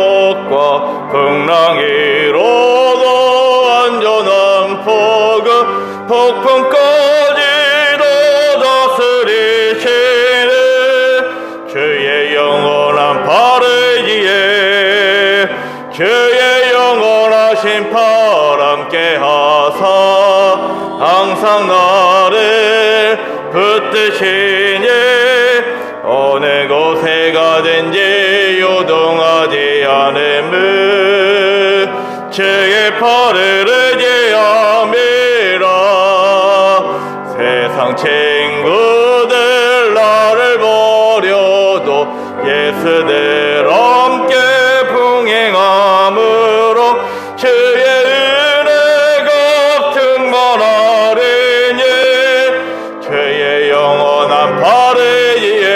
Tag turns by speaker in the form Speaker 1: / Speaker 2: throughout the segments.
Speaker 1: 것과 풍랑이로도 안전한 폭풍까지도 다스리시는 주의 영원한 발의지에 주의 영원하신 팔 함께 하사 항상 나를 붙드시니 어느 곳에 가든지 요동하지 않음을 주의 팔을 의지함이라. 세상 친구들 나를 버려도 예수들 함께 풍행함으로 주의 은혜가 충만하리니 주의 영원한 발의에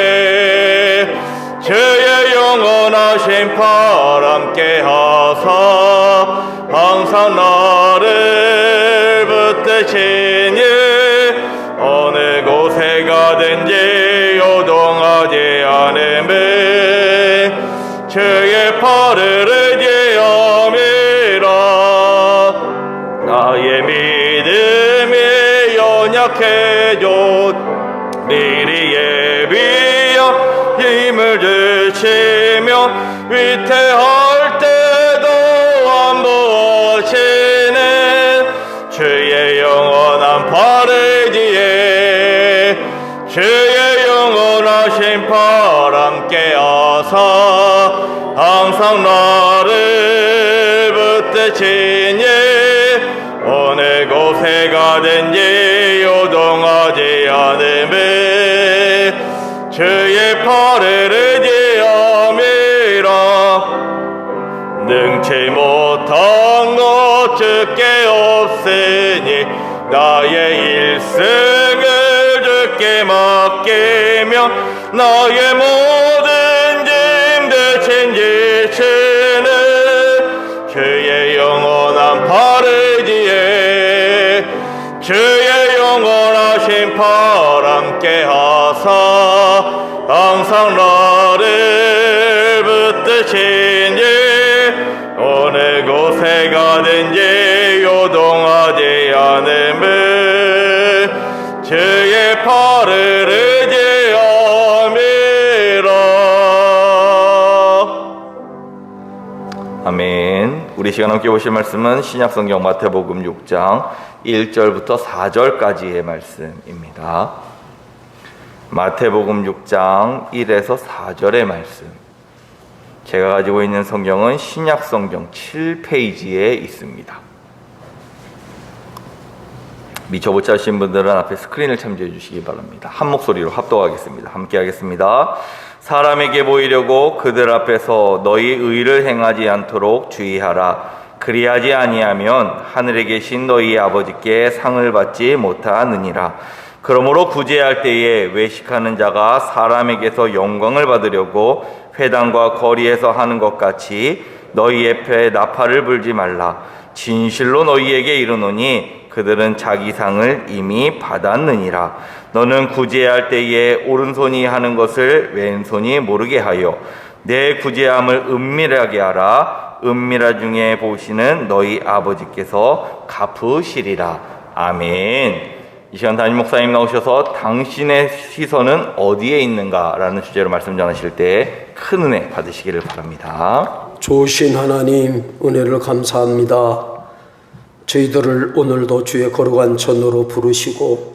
Speaker 1: 주의 영원하신 팔 함께 하사 항상 나를 붙드시니 어느 곳에 가든지 요동하지 않음을 주의 팔을 의지함이라. 나의 믿음이 연약해져 미리 예비하여 힘을 주시며 위태할 때도 안보하시는 주의 영원한 팔 의지에 주의 영원하신 팔 함께 하사 항상 나를 붙드시니 어느 곳에 가든지 요동하지 않음을 주의 팔을 의지함이라. 능치 못한 것 주께 없으니 나의 일생을 주께 맡기며 나의 모든 짐 대신 지시는 주의 영원한 팔 의지에 주의 영원하신 팔 함께 하사 항상 나를 붙드시니 어느 곳에 가든지 요동하지 않음을 주의 팔을 의지함이라. 아멘. 우리 시간 함께 보실 말씀은 신약성경 마태복음 6장 1절부터 4절까지의 말씀입니다. 마태복음 6장 1에서 4절의 말씀. 제가 가지고 있는 성경은 신약성경 7페이지에 있습니다. 미처 못 찾으신 분들은 앞에 스크린을 참조해 주시기 바랍니다. 한 목소리로 합독하겠습니다. 함께 하겠습니다. 사람에게 보이려고 그들 앞에서 너희 의를 행하지 않도록 주의하라. 그리하지 아니하면 하늘에 계신 너희 아버지께 상을 받지 못하느니라. 그러므로 구제할 때에 외식하는 자가 사람에게서 영광을 받으려고 회당과 거리에서 하는 것 같이 너희 앞에 나팔을 불지 말라. 진실로 너희에게 이르노니 그들은 자기 상을 이미 받았느니라. 너는 구제할 때에 오른손이 하는 것을 왼손이 모르게 하여 내 구제함을 은밀하게 하라. 은밀한 중에 보시는 너희 아버지께서 갚으시리라. 아멘. 이 시간 담임 목사님 나오셔서 당신의 시선은 어디에 있는가 라는 주제로 말씀 전하실 때 큰 은혜 받으시기를 바랍니다.
Speaker 2: 좋으신 하나님, 은혜를 감사합니다. 저희들을 오늘도 주의 거룩한 전으로 부르시고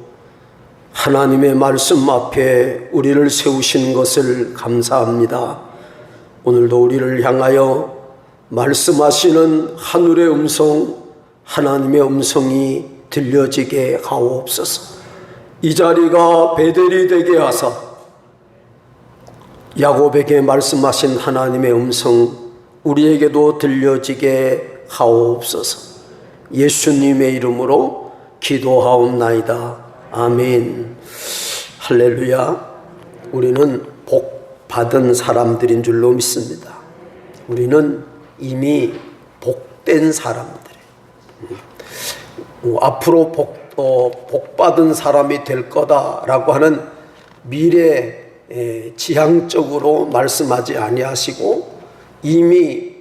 Speaker 2: 하나님의 말씀 앞에 우리를 세우신 것을 감사합니다. 오늘도 우리를 향하여 말씀하시는 하늘의 음성, 하나님의 음성이 들려지게 하옵소서. 이 자리가 베델이 되게 하사 야곱에게 말씀하신 하나님의 음성 우리에게도 들려지게 하옵소서. 예수님의 이름으로 기도하옵나이다. 아멘. 할렐루야. 우리는 복 받은 사람들인 줄로 믿습니다. 우리는 이미 복된 사람들이에요. 앞으로 복 받은 사람이 될 거다라고 하는 미래 지향적으로 말씀하지 아니하시고 이미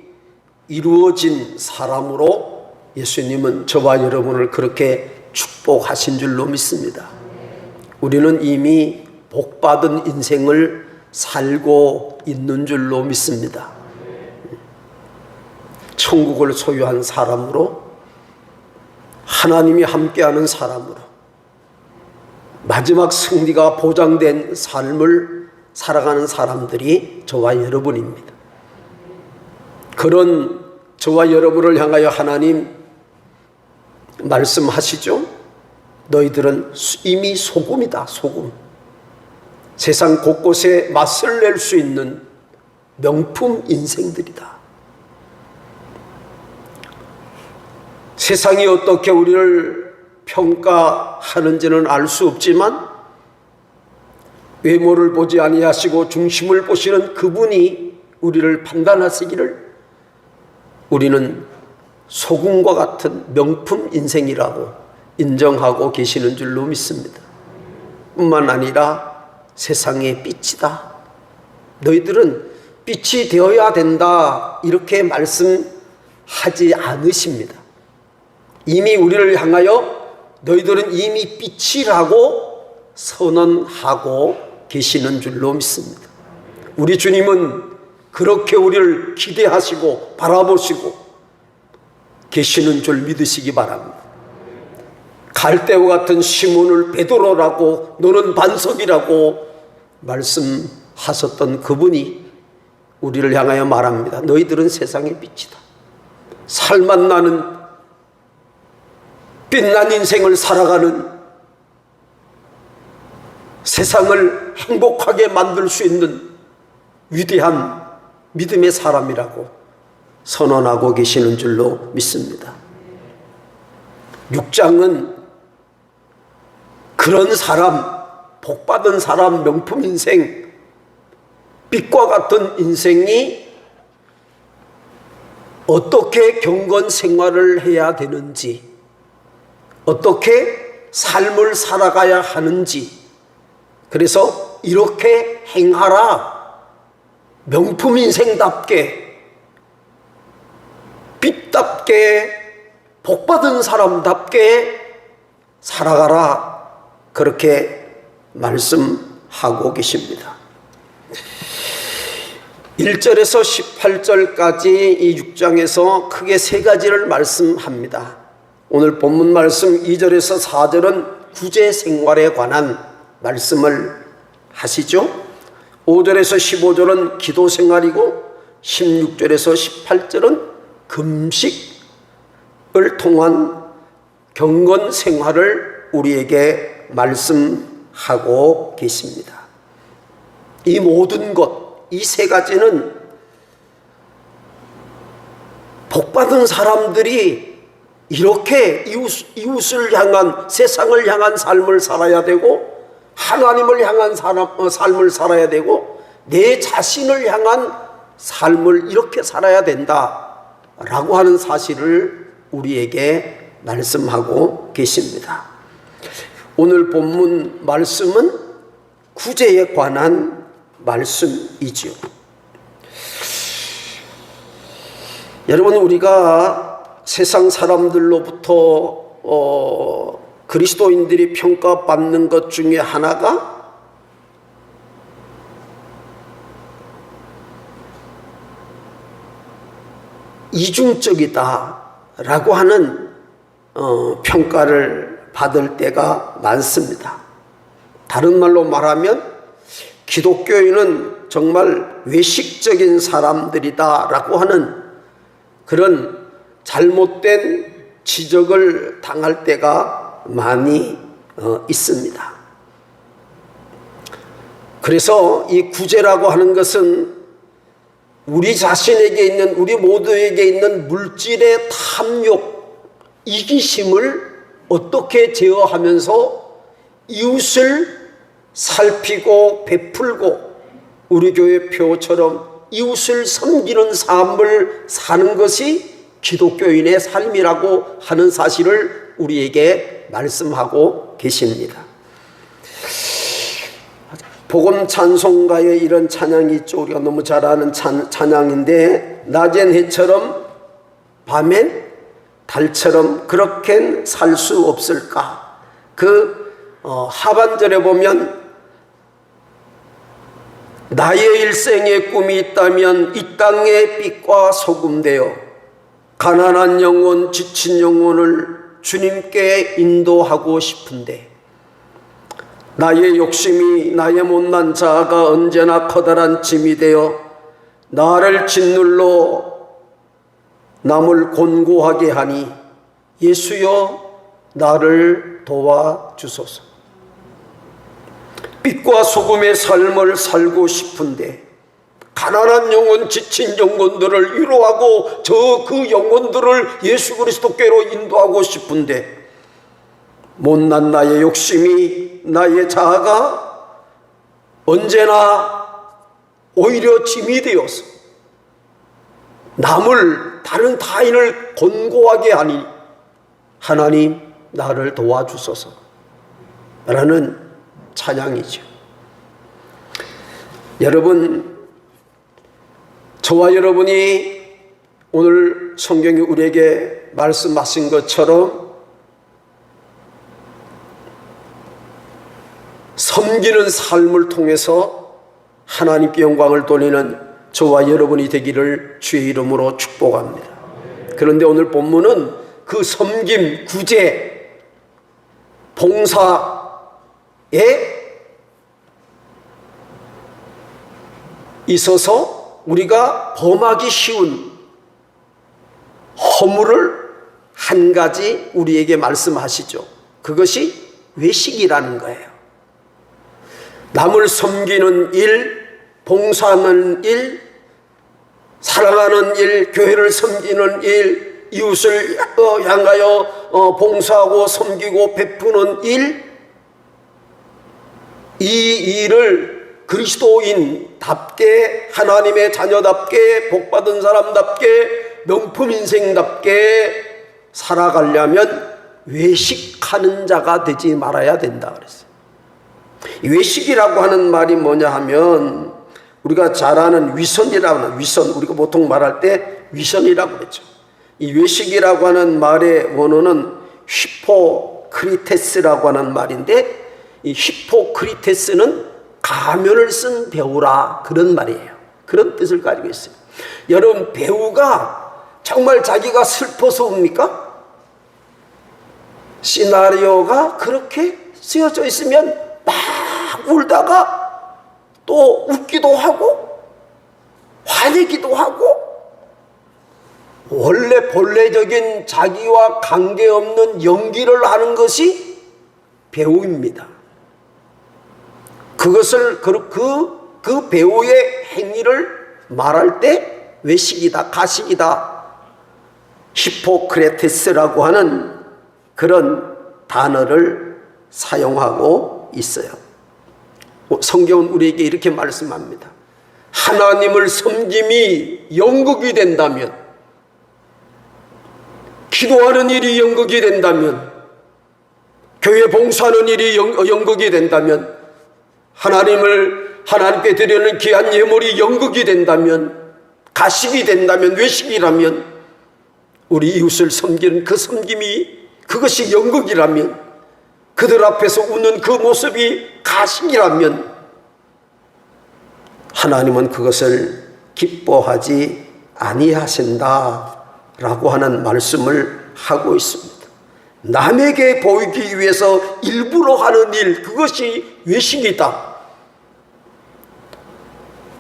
Speaker 2: 이루어진 사람으로 예수님은 저와 여러분을 그렇게 축복하신 줄로 믿습니다. 우리는 이미 복받은 인생을 살고 있는 줄로 믿습니다. 천국을 소유한 사람으로, 하나님이 함께하는 사람으로, 마지막 승리가 보장된 삶을 살아가는 사람들이 저와 여러분입니다. 그런 저와 여러분을 향하여 하나님 말씀하시죠. 너희들은 이미 소금이다, 소금. 세상 곳곳에 맛을 낼 수 있는 명품 인생들이다. 세상이 어떻게 우리를 평가하는지는 알 수 없지만 외모를 보지 아니하시고 중심을 보시는 그분이 우리를 판단하시기를 우리는 소금과 같은 명품 인생이라고 인정하고 계시는 줄로 믿습니다. 뿐만 아니라 세상의 빛이다. 너희들은 빛이 되어야 된다. 이렇게 말씀하지 않으십니다. 이미 우리를 향하여 너희들은 이미 빛이라고 선언하고 계시는 줄로 믿습니다. 우리 주님은 그렇게 우리를 기대하시고 바라보시고 계시는 줄 믿으시기 바랍니다. 갈대와 같은 시몬을 베드로라고, 너는 반석이라고 말씀하셨던 그분이 우리를 향하여 말합니다. 너희들은 세상의 빛이다. 살맛 나는 빛난 인생을 살아가는, 세상을 행복하게 만들 수 있는 위대한 믿음의 사람이라고 선언하고 계시는 줄로 믿습니다. 6장은 그런 사람, 복받은 사람, 명품 인생, 빛과 같은 인생이 어떻게 경건 생활을 해야 되는지, 어떻게 삶을 살아가야 하는지, 그래서 이렇게 행하라, 명품 인생답게, 빛답게, 복받은 사람답게 살아가라, 그렇게 말씀하고 계십니다. 1절에서 18절까지 이 6장에서 크게 세 가지를 말씀합니다. 오늘 본문 말씀 2절에서 4절은 구제 생활에 관한 말씀을 하시죠. 5절에서 15절은 기도 생활이고 16절에서 18절은 금식을 통한 경건 생활을 우리에게 말씀하고 계십니다. 이 모든 것, 이 세 가지는 복받은 사람들이 이렇게 이웃을 향한, 세상을 향한 삶을 살아야 되고, 하나님을 향한 삶을 살아야 되고, 내 자신을 향한 삶을 이렇게 살아야 된다라고 하는 사실을 우리에게 말씀하고 계십니다. 오늘 본문 말씀은 구제에 관한 말씀이지요. 여러분, 우리가 세상 사람들로부터 그리스도인들이 평가받는 것 중에 하나가 이중적이다라고 하는 평가를 받을 때가 많습니다. 다른 말로 말하면 기독교인은 정말 외식적인 사람들이다라고 하는 그런 잘못된 지적을 당할 때가 많이 있습니다. 그래서 이 구제라고 하는 것은 우리 자신에게 있는, 우리 모두에게 있는 물질의 탐욕, 이기심을 어떻게 제어하면서 이웃을 살피고 베풀고 우리 교회 표처럼 이웃을 섬기는 삶을 사는 것이 기독교인의 삶이라고 하는 사실을 우리에게 말씀하고 계십니다. 복음 찬송가에 이런 찬양이 있죠. 우리가 너무 잘 아는 찬양인데, 낮엔 해처럼 밤엔 달처럼 그렇게 살 수 없을까? 하반절에 보면 나의 일생의 꿈이 있다면 이 땅의 빛과 소금 되어 가난한 영혼, 지친 영혼을 주님께 인도하고 싶은데 나의 욕심이, 나의 못난 자아가 언제나 커다란 짐이 되어 나를 짓눌러 남을 곤고하게 하니 예수여 나를 도와주소서. 빛과 소금의 삶을 살고 싶은데 가난한 영혼, 지친 영혼들을 위로하고 그 영혼들을 예수 그리스도께로 인도하고 싶은데 못난 나의 욕심이, 나의 자아가 언제나 오히려 짐이 되어서 남을, 다른 타인을 곤고하게 하니 하나님 나를 도와주소서 라는 찬양이죠. 여러분, 저와 여러분이 오늘 성경이 우리에게 말씀하신 것처럼 섬기는 삶을 통해서 하나님께 영광을 돌리는 저와 여러분이 되기를 주의 이름으로 축복합니다. 그런데 오늘 본문은 그 섬김, 구제, 봉사에 있어서 우리가 범하기 쉬운 허물을 한 가지 우리에게 말씀하시죠. 그것이 외식이라는 거예요. 남을 섬기는 일, 봉사하는 일, 사랑하는 일, 교회를 섬기는 일, 이웃을 향하여 봉사하고 섬기고 베푸는 일, 이 일을 그리스도인답게, 하나님의 자녀답게, 복받은 사람답게, 명품 인생답게 살아가려면 외식하는 자가 되지 말아야 된다 그랬어요. 외식이라고 하는 말이 뭐냐 하면 우리가 잘 아는 위선이라고 하는, 위선, 우리가 보통 말할 때 위선이라고 그러죠. 이 외식이라고 하는 말의 원어는 히포크리테스라고 하는 말인데, 이 히포크리테스는 가면을 쓴 배우라, 그런 말이에요. 그런 뜻을 가지고 있어요. 여러분, 배우가 정말 자기가 슬퍼서 웁니까? 시나리오가 그렇게 쓰여져 있으면 막 울다가 또 웃기도 하고 화내기도 하고, 원래 본래적인 자기와 관계없는 연기를 하는 것이 배우입니다. 그것을 그 배우의 행위를 말할 때 외식이다, 가식이다, 히포크레테스라고 하는 그런 단어를 사용하고 있어요. 성경은 우리에게 이렇게 말씀합니다. 하나님을 섬김이 연극이 된다면, 기도하는 일이 연극이 된다면, 교회 봉사하는 일이 연극이 된다면, 하나님께 드리는 귀한 예물이 연극이 된다면, 가식이 된다면, 외식이라면, 우리 이웃을 섬기는 그 섬김이, 그것이 연극이라면, 그들 앞에서 웃는 그 모습이 가식이라면 하나님은 그것을 기뻐하지 아니하신다라고 하는 말씀을 하고 있습니다. 남에게 보이기 위해서 일부러 하는 일, 그것이 외식이다.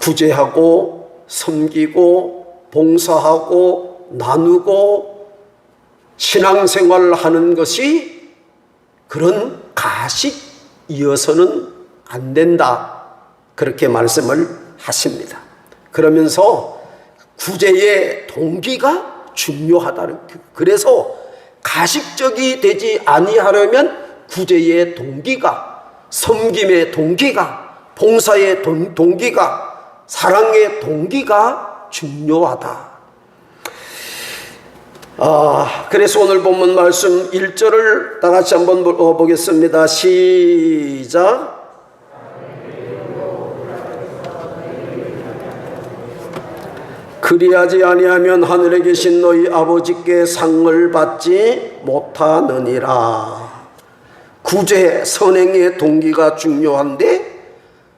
Speaker 2: 구제하고 섬기고 봉사하고 나누고 신앙생활을 하는 것이 그런 가식이어서는 안 된다, 그렇게 말씀을 하십니다. 그러면서 구제의 동기가 중요하다는, 그래서 가식적이 되지 아니하려면 구제의 동기가, 섬김의 동기가, 봉사의 동기가, 사랑의 동기가 중요하다. 그래서 오늘 본문 말씀 1절을 다 같이 한번 보겠습니다. 시작. 그리하지 아니하면 하늘에 계신 너희 아버지께 상을 받지 못하느니라. 구제, 선행의 동기가 중요한데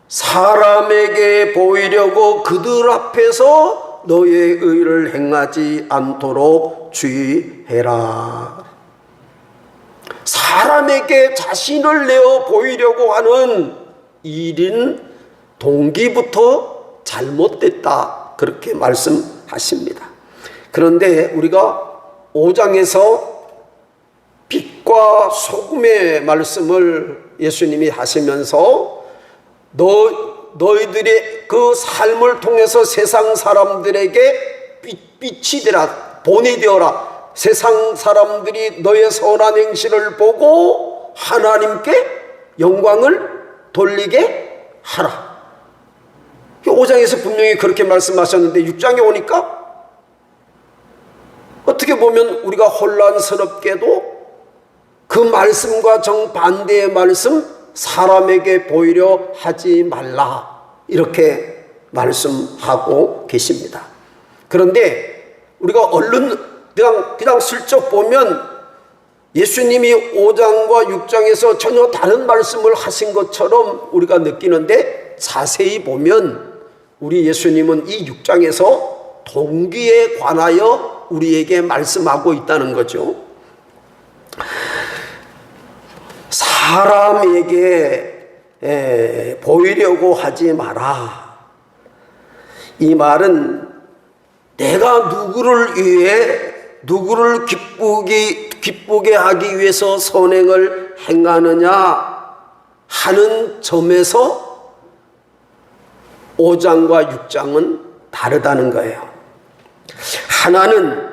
Speaker 2: 사람에게 보이려고 그들 앞에서 너의 의를 행하지 않도록 주의해라. 사람에게 자신을 내어 보이려고 하는 일인 동기부터 잘못됐다, 그렇게 말씀하십니다. 그런데 우리가 5장에서 빛과 소금의 말씀을 예수님이 하시면서 너희들의 그 삶을 통해서 세상 사람들에게 빛이 되라, 본이 되어라. 세상 사람들이 너의 선한 행실을 보고 하나님께 영광을 돌리게 하라. 5장에서 분명히 그렇게 말씀하셨는데 6장에 오니까 어떻게 보면 우리가 혼란스럽게도 그 말씀과 정반대의 말씀, 사람에게 보이려 하지 말라, 이렇게 말씀하고 계십니다. 그런데 우리가 얼른 그냥 슬쩍 보면 예수님이 5장과 6장에서 전혀 다른 말씀을 하신 것처럼 우리가 느끼는데, 자세히 보면 우리 예수님은 이 6장에서 동기에 관하여 우리에게 말씀하고 있다는 거죠. 사람에게 보이려고 하지 마라. 이 말은 내가 누구를 위해, 누구를 기쁘게 하기 위해서 선행을 행하느냐 하는 점에서 5장과 6장은 다르다는 거예요. 하나는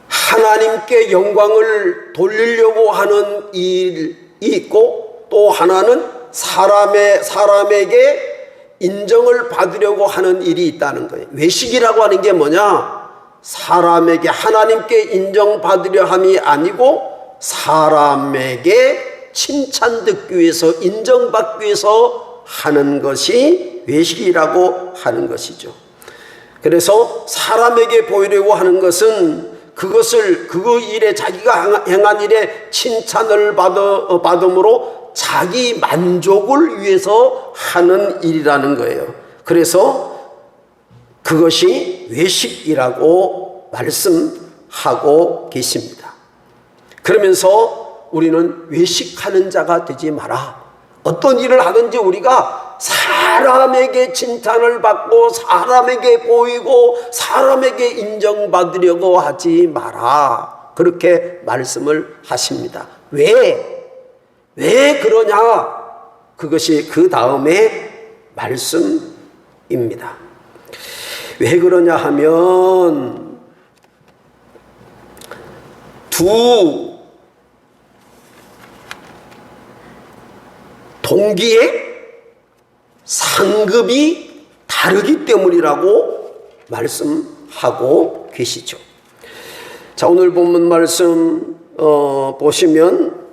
Speaker 2: 하나님께 영광을 돌리려고 하는 일이 있고, 또 하나는 사람에게 인정을 받으려고 하는 일이 있다는 거예요. 외식이라고 하는 게 뭐냐? 사람에게, 하나님께 인정받으려 함이 아니고 사람에게 칭찬 듣기 위해서, 인정받기 위해서 하는 것이 외식이라고 하는 것이죠. 그래서 사람에게 보이려고 하는 것은 그 일에, 자기가 행한 일에 칭찬을 받음으로 자기 만족을 위해서 하는 일이라는 거예요. 그래서 그것이 외식이라고 말씀하고 계십니다. 그러면서 우리는 외식하는 자가 되지 마라. 어떤 일을 하든지 우리가 사람에게 칭찬을 받고 사람에게 보이고 사람에게 인정받으려고 하지 마라, 그렇게 말씀을 하십니다. 왜 그러냐? 그것이 그 다음에 말씀입니다. 왜 그러냐 하면 두 동기의 상급이 다르기 때문이라고 말씀하고 계시죠. 자, 오늘 본문 말씀 보시면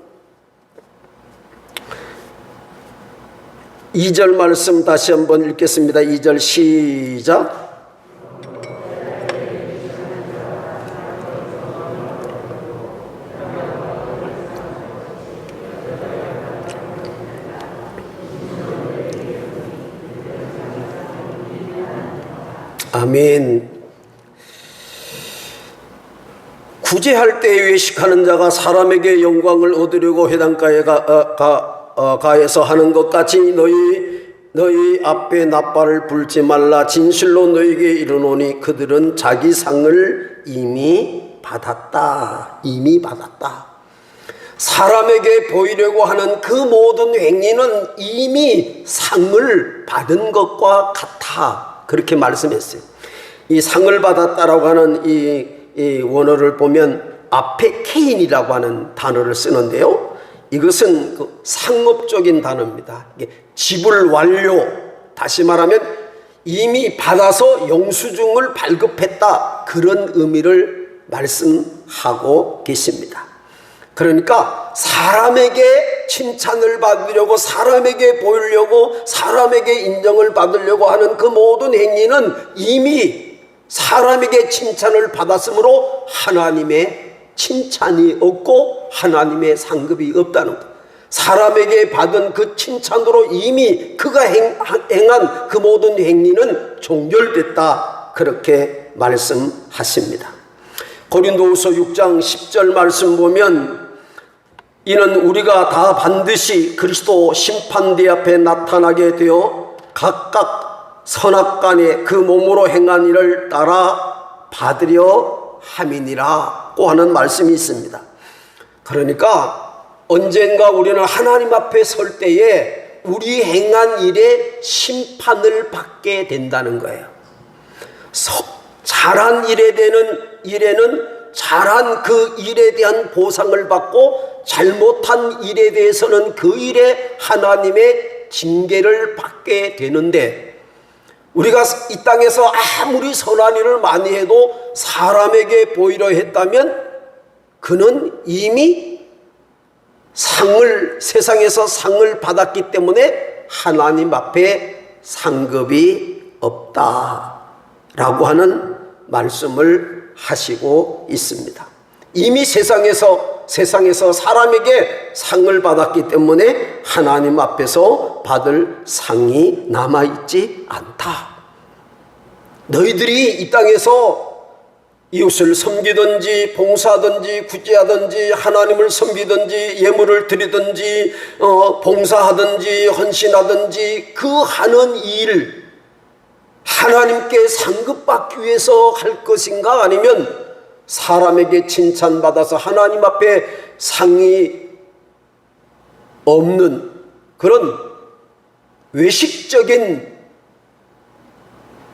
Speaker 2: 2절 말씀 다시 한번 읽겠습니다. 2절 시작. 아멘. 구제할 때 외식하는 자가 사람에게 영광을 얻으려고 회당가에 가에서 하는 것 같이 너희 앞에 나팔을 불지 말라. 진실로 너희에게 이르노니 그들은 자기 상을 이미 받았다. 사람에게 보이려고 하는 그 모든 행위는 이미 상을 받은 것과 같아, 그렇게 말씀했어요. 이 상을 받았다라고 하는 이 원어를 보면 앞에 케인이라고 하는 단어를 쓰는데요, 이것은 그 상업적인 단어입니다. 이게 지불 완료, 다시 말하면 이미 받아서 영수증을 발급했다, 그런 의미를 말씀하고 계십니다. 그러니까 사람에게 칭찬을 받으려고, 사람에게 보이려고, 사람에게 인정을 받으려고 하는 그 모든 행위는 이미 사람에게 칭찬을 받았으므로 하나님의 칭찬이 없고 하나님의 상급이 없다는 것. 사람에게 받은 그 칭찬으로 이미 그가 행한 그 모든 행위는 종결됐다, 그렇게 말씀하십니다. 고린도후서 6장 10절 말씀 보면, 이는 우리가 다 반드시 그리스도 심판대 앞에 나타나게 되어 각각 선악간에 그 몸으로 행한 일을 따라 받으려 함이니라고 하는 말씀이 있습니다. 그러니까 언젠가 우리는 하나님 앞에 설 때에 우리 행한 일에 심판을 받게 된다는 거예요. 잘한 일에는 잘한 그 일에 대한 보상을 받고, 잘못한 일에 대해서는 그 일에 하나님의 징계를 받게 되는데, 우리가 이 땅에서 아무리 선한 일을 많이 해도 사람에게 보이려 했다면 그는 이미 세상에서 상을 받았기 때문에 하나님 앞에 상급이 없다라고 하는 말씀을 하시고 있습니다. 이미 세상에서 사람에게 상을 받았기 때문에 하나님 앞에서 받을 상이 남아있지 않다. 너희들이 이 땅에서 이웃을 섬기든지 봉사하든지 구제하든지 하나님을 섬기든지 예물을 드리든지 봉사하든지 헌신하든지 그 하는 일, 하나님께 상급받기 위해서 할 것인가, 아니면 사람에게 칭찬받아서 하나님 앞에 상이 없는 그런 외식적인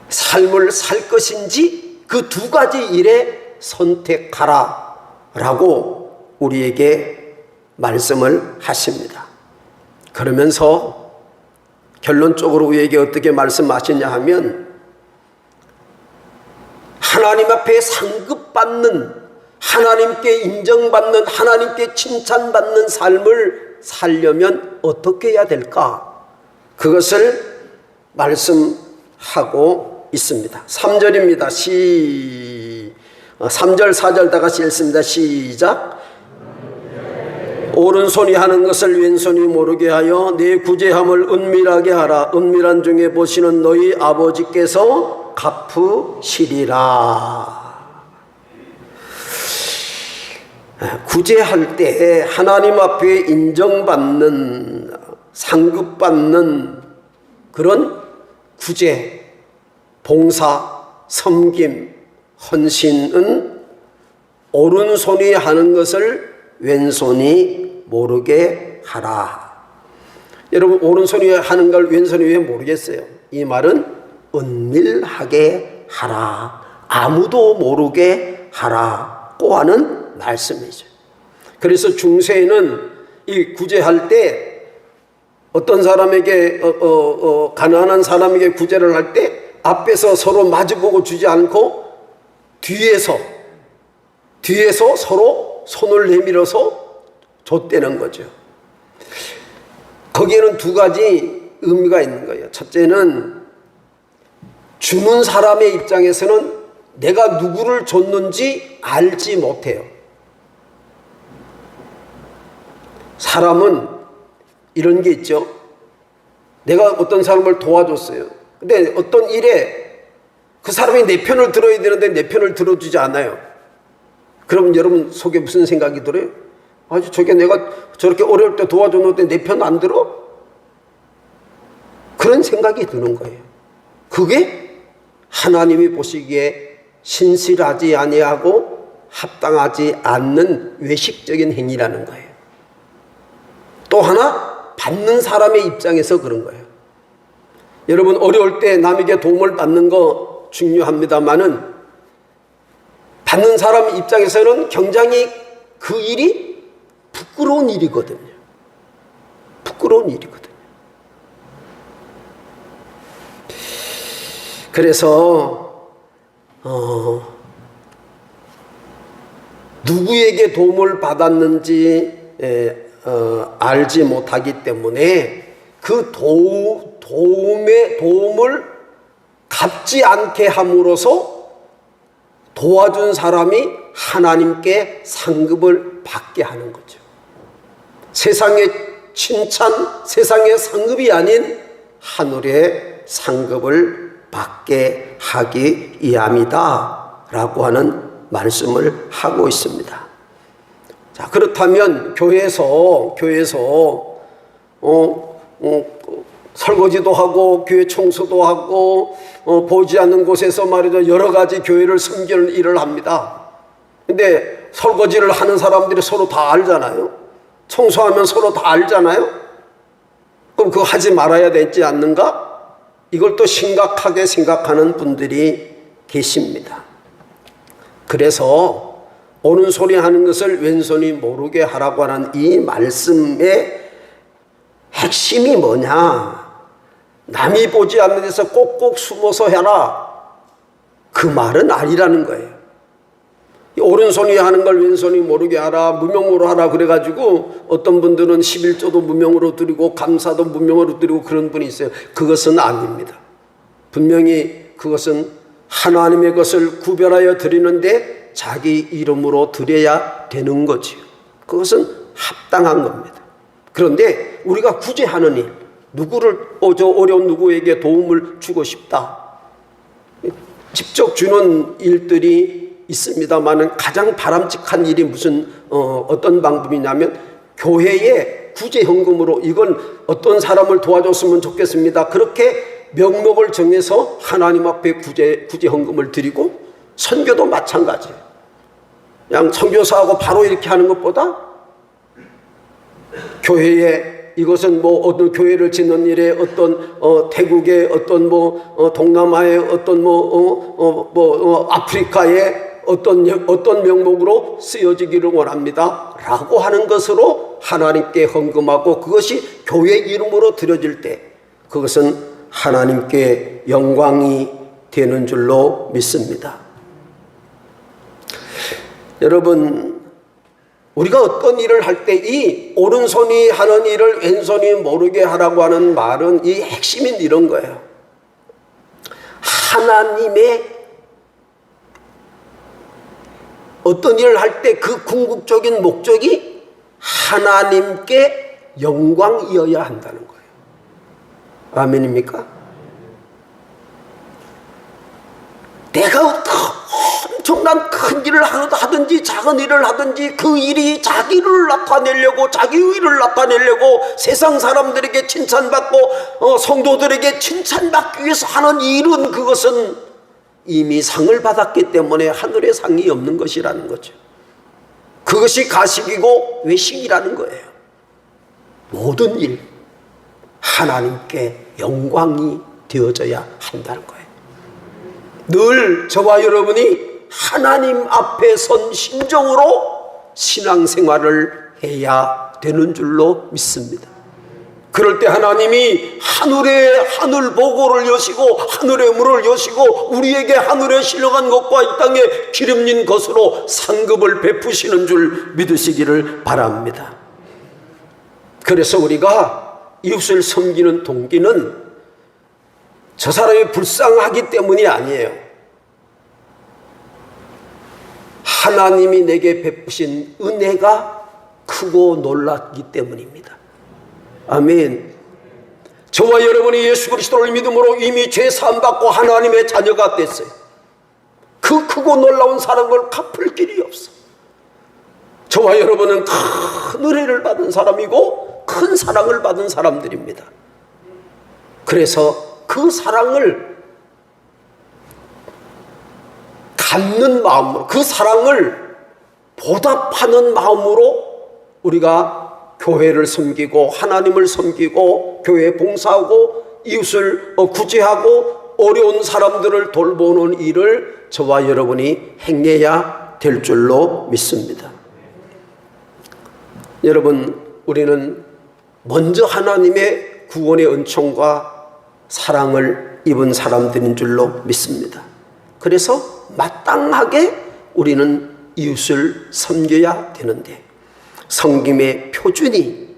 Speaker 2: 삶을 살 것인지, 그 두 가지 일에 선택하라 라고 우리에게 말씀을 하십니다. 그러면서 결론적으로 우리에게 어떻게 말씀하시냐 하면, 하나님 앞에 상급받는, 하나님께 인정받는, 하나님께 칭찬받는 삶을 살려면 어떻게 해야 될까? 그것을 말씀하고 있습니다. 3절입니다. 3절 4절 다 같이 읽습니다. 시작. 오른손이 하는 것을 왼손이 모르게 하여 내 구제함을 은밀하게 하라. 은밀한 중에 보시는 너희 아버지께서 갚으시리라. 구제할 때 하나님 앞에 인정받는, 상급받는 그런 구제, 봉사, 섬김, 헌신은 오른손이 하는 것을 왼손이 모르게 하라. 여러분, 오른손이 하는 걸 왼손이 왜 모르겠어요? 이 말은 은밀하게 하라, 아무도 모르게 하라고 하는 말씀이죠. 그래서 중세에는 이 구제할 때 어떤 사람에게 가난한 사람에게 구제를 할 때 앞에서 서로 마주보고 주지 않고 뒤에서 서로 손을 내밀어서 줬다는 거죠. 거기에는 두 가지 의미가 있는 거예요. 첫째는 주는 사람의 입장에서는 내가 누구를 줬는지 알지 못해요. 사람은 이런 게 있죠. 내가 어떤 사람을 도와줬어요. 근데 어떤 일에 그 사람이 내 편을 들어야 되는데 내 편을 들어주지 않아요. 그럼 여러분 속에 무슨 생각이 들어요? 아주 저게 내가 저렇게 어려울 때 도와줬는데 내 편 안 들어? 그런 생각이 드는 거예요. 그게 하나님이 보시기에 신실하지 아니하고 합당하지 않는 외식적인 행위라는 거예요. 또 하나, 받는 사람의 입장에서 그런 거예요. 여러분, 어려울 때 남에게 도움을 받는 거 중요합니다만은 받는 사람 입장에서는 굉장히 그 일이 부끄러운 일이거든요. 부끄러운 일이거든요. 그래서 누구에게 도움을 받았는지 알지 못하기 때문에 그 도움을 갚지 않게 함으로써 도와준 사람이 하나님께 상급을 받게 하는 거죠. 세상의 칭찬, 세상의 상급이 아닌 하늘의 상급을 받게 하기 위함이다 라고 하는 말씀을 하고 있습니다. 자, 그렇다면 교회에서 설거지도 하고 교회 청소도 하고 보지 않는 곳에서 말이죠, 여러 가지 교회를 섬기는 일을 합니다. 근데 설거지를 하는 사람들이 서로 다 알잖아요. 청소하면 서로 다 알잖아요. 그럼 그거 하지 말아야 되지 않는가? 이걸 또 심각하게 생각하는 분들이 계십니다. 그래서 오른손이 하는 것을 왼손이 모르게 하라고 하는 이 말씀의 핵심이 뭐냐? 남이 보지 않는 데서 꼭꼭 숨어서 해라, 그 말은 아니라는 거예요. 오른손이 하는 걸 왼손이 모르게 하라, 무명으로 하라 그래가지고 어떤 분들은 11조도 무명으로 드리고 감사도 무명으로 드리고 그런 분이 있어요. 그것은 아닙니다. 분명히 그것은 하나님의 것을 구별하여 드리는데 자기 이름으로 드려야 되는 거지요. 그것은 합당한 겁니다. 그런데 우리가 굳이 하는 일, 저 어려운 누구에게 도움을 주고 싶다, 직접 주는 일들이 있습니다만 가장 바람직한 일이 어떤 방법이냐면 교회에 구제헌금으로 이건 어떤 사람을 도와줬으면 좋겠습니다, 그렇게 명목을 정해서 하나님 앞에 구제헌금을 드리고, 선교도 마찬가지예요. 그냥 선교사하고 바로 이렇게 하는 것보다 교회에, 이것은 어떤 교회를 짓는 일에, 어떤 태국의 어떤 동남아의 어떤 아프리카의 어떤 명목으로 쓰여지기를 원합니다 라고 하는 것으로 하나님께 헌금하고 그것이 교회 이름으로 드려질 때 그것은 하나님께 영광이 되는 줄로 믿습니다. 여러분, 우리가 어떤 일을 할 때 이 오른손이 하는 일을 왼손이 모르게 하라고 하는 말은 이 핵심인 이런 거예요. 하나님의 어떤 일을 할 때 그 궁극적인 목적이 하나님께 영광이어야 한다는 거예요. 아멘입니까? 내가 엄청난 큰 일을 하든지 작은 일을 하든지 그 일이 자기를 나타내려고, 자기 의를 나타내려고, 세상 사람들에게 칭찬받고 성도들에게 칭찬받기 위해서 하는 일은 그것은 이미 상을 받았기 때문에 하늘에 상이 없는 것이라는 거죠. 그것이 가식이고 외식이라는 거예요. 모든 일 하나님께 영광이 되어져야 한다는 거예요. 늘 저와 여러분이 하나님 앞에 선 심정으로 신앙생활을 해야 되는 줄로 믿습니다. 그럴 때 하나님이 하늘 보고를 여시고 하늘의 문을 여시고 우리에게 하늘에 실려간 것과 이 땅에 기름진 것으로 상급을 베푸시는 줄 믿으시기를 바랍니다. 그래서 우리가 이웃을 섬기는 동기는 저 사람이 불쌍하기 때문이 아니에요. 하나님이 내게 베푸신 은혜가 크고 놀랍기 때문입니다. 아멘. 저와 여러분이 예수 그리스도를 믿음으로 이미 죄 사함받고 하나님의 자녀가 됐어요. 그 크고 놀라운 사랑을 갚을 길이 없어. 저와 여러분은 큰 은혜를 받은 사람이고 큰 사랑을 받은 사람들입니다. 그래서 그 사랑을 갖는 마음으로, 그 사랑을 보답하는 마음으로 우리가 교회를 섬기고 하나님을 섬기고 교회에 봉사하고 이웃을 구제하고 어려운 사람들을 돌보는 일을 저와 여러분이 행해야 될 줄로 믿습니다. 여러분, 우리는 먼저 하나님의 구원의 은총과 사랑을 입은 사람들인 줄로 믿습니다. 그래서 마땅하게 우리는 이웃을 섬겨야 되는데 섬김의 표준이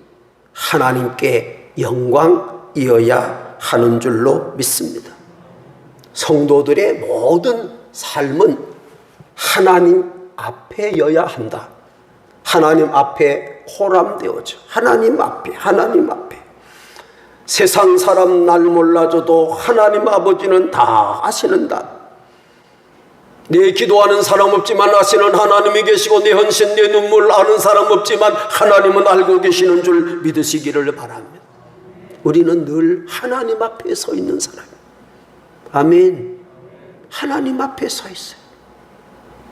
Speaker 2: 하나님께 영광이어야 하는 줄로 믿습니다. 성도들의 모든 삶은 하나님 앞에여야 한다. 하나님 앞에 호람되어져. 하나님 앞에. 세상 사람 날 몰라줘도 하나님 아버지는 다 아시는다. 내 기도하는 사람 없지만 아시는 하나님이 계시고 내 헌신 내 눈물 아는 사람 없지만 하나님은 알고 계시는 줄 믿으시기를 바랍니다. 우리는 늘 하나님 앞에 서 있는 사람입니다. 아멘. 하나님 앞에 서 있어요.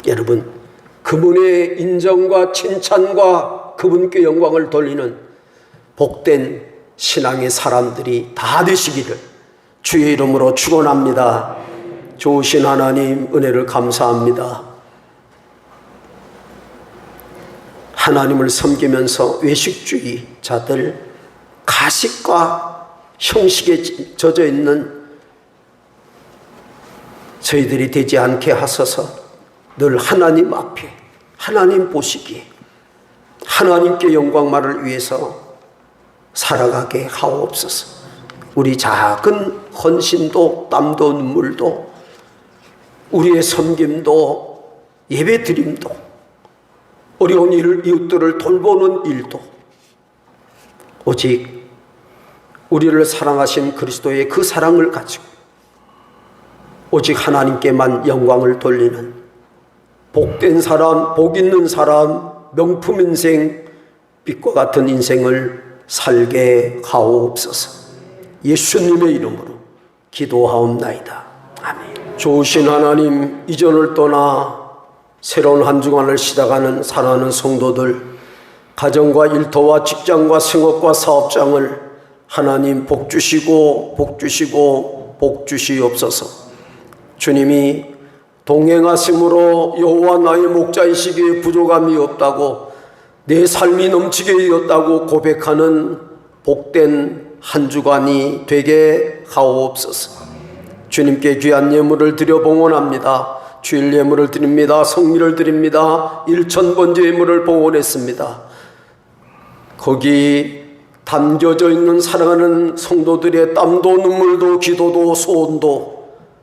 Speaker 2: 여러분, 그분의 인정과 칭찬과 그분께 영광을 돌리는 복된 신앙의 사람들이 다 되시기를 주의 이름으로 축원합니다. 좋으신 하나님 은혜를 감사합니다. 하나님을 섬기면서 외식주의자들, 가식과 형식에 젖어 있는 저희들이 되지 않게 하소서. 늘 하나님 앞에, 하나님 보시기에 하나님께 영광만을 위해서 살아가게 하옵소서. 우리 작은 헌신도 땀도 눈물도 우리의 섬김도 예배드림도 어려운 이웃들을 돌보는 일도 오직 우리를 사랑하신 그리스도의 그 사랑을 가지고 오직 하나님께만 영광을 돌리는 복된 사람, 복 있는 사람, 명품 인생, 빛과 같은 인생을 살게 하옵소서. 예수님의 이름으로 기도하옵나이다. 아멘. 좋으신 하나님, 이전을 떠나 새로운 한 주간을 시작하는 사랑하는 성도들, 가정과 일터와 직장과 생업과 사업장을 하나님 복 주시고 복 주시옵소서. 주님이 동행하심으로 여호와 나의 목자이시기에 부족함이 없다고 내 삶이 넘치게 되었다고 고백하는 복된 한 주간이 되게 하옵소서. 주님께 귀한 예물을 드려 봉헌합니다. 주일 예물을 드립니다. 성미를 드립니다. 1000번째 예물을 봉헌했습니다. 거기 담겨져 있는 사랑하는 성도들의 땀도 눈물도 기도도 소원도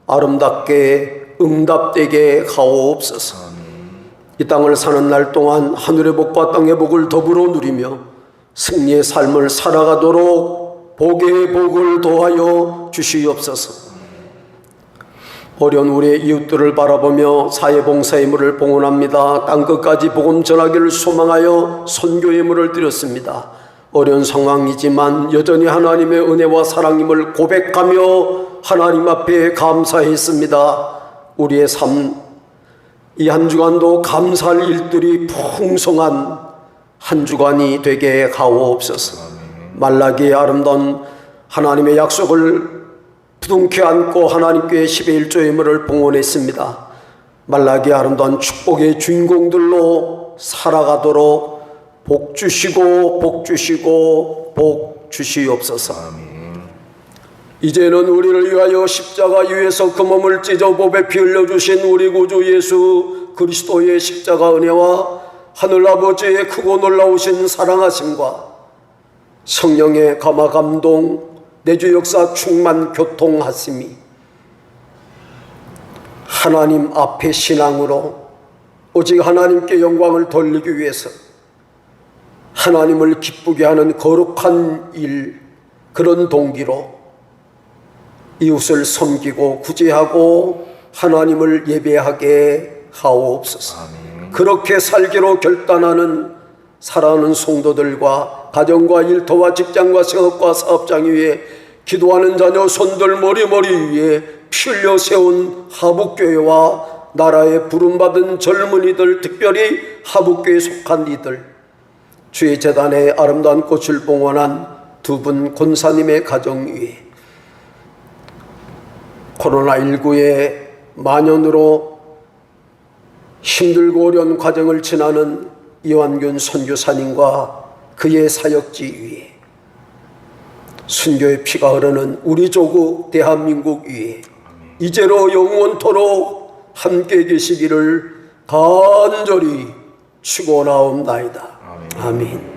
Speaker 2: 아름답게 응답되게 하옵소서. 이 땅을 사는 날 동안 하늘의 복과 땅의 복을 더불어 누리며 승리의 삶을 살아가도록 복의 복을 더하여 주시옵소서. 어려운 우리의 이웃들을 바라보며 사회봉사의 물을 봉헌합니다. 땅끝까지 복음 전하기를 소망하여 선교의 물을 드렸습니다. 어려운 상황이지만 여전히 하나님의 은혜와 사랑임을 고백하며 하나님 앞에 감사했습니다. 우리의 삶, 이 한 주간도 감사할 일들이 풍성한 한 주간이 되게 하옵소서. 말라기의 아름다운 하나님의 약속을 부둥켜 안고 하나님께 10의 1조의 예물을 봉헌했습니다. 말라기의 아름다운 축복의 주인공들로 살아가도록 복 주시고 복 주시옵소서. 이제는 우리를 위하여 십자가 위에서 그 몸을 찢어 보배 피 흘려주신 우리 구주 예수 그리스도의 십자가 은혜와 하늘아버지의 크고 놀라우신 사랑하심과 성령의 감화 감동 내주 역사 충만 교통하심이 하나님 앞에 신앙으로 오직 하나님께 영광을 돌리기 위해서 하나님을 기쁘게 하는 거룩한 일, 그런 동기로 이웃을 섬기고 구제하고 하나님을 예배하게 하옵소서. 아멘. 그렇게 살기로 결단하는 사랑하는 성도들과 가정과 일터와 직장과 생업과 사업장 위에 기도하는 자녀 손들 머리 위에 피 흘려 세운 하북교회와 나라의 부름받은 젊은이들, 특별히 하북교회에 속한 이들, 주의 재단에 아름다운 꽃을 봉헌한 두 분 권사님의 가정 위에 코로나19의 만연으로 힘들고 어려운 과정을 지나는 이완균 선교사님과 그의 사역지 위에 순교의 피가 흐르는 우리 조국 대한민국 위에 이제로 영원토록 함께 계시기를 간절히 축원하옵나이다. 아멘.